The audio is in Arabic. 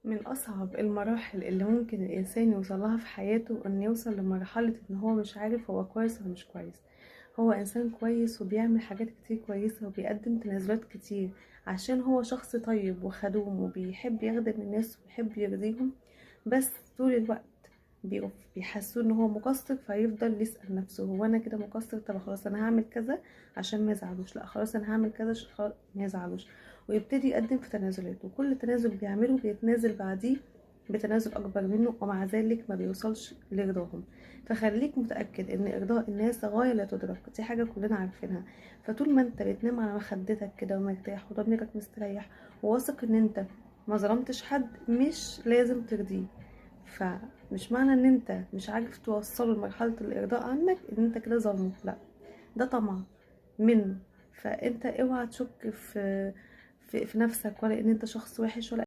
من أصعب المراحل اللي ممكن الإنسان يوصلها في حياته إن يوصل لمرحلة إن هو مش عارف هو كويس ولا مش كويس. هو إنسان كويس وبيعمل حاجات كتير كويسة وبيقدم تنازلات كتير عشان هو شخص طيب وخدوم وبيحب يخدم الناس وبيحب يرضيهم، بس طول الوقت بيحسوه ان هو مقصر، فيفضل يسأل نفسه هو انا كده مقصر؟ طب خلاص انا هعمل كذا عشان ما يزعلوش، لا خلاص انا هعمل كذا عشان ما يزعلوش. ويبتدي يقدم في تنازلات، وكل تنازل بيعمله بيتنازل بعديه بتنازل اكبر منه، ومع ذلك ما بيوصلش لرضاهم. فخليك متأكد ان ارضاء الناس غاية لا تدرك، دي حاجة كلنا عارفينها. فطول ما انت بتنام على مخدتك كده ومرتاح وضميرك مستريح وواثق ان انت ما ظلمتش حد، مش لازم ترضيه. فمش معنى ان انت مش عارف توصله لمرحلة الارضاء عنك ان انت كده ظالمه، لا، ده طمع منه. فانت اوعى تشك في نفسك، ولا ان انت شخص وحش، ولا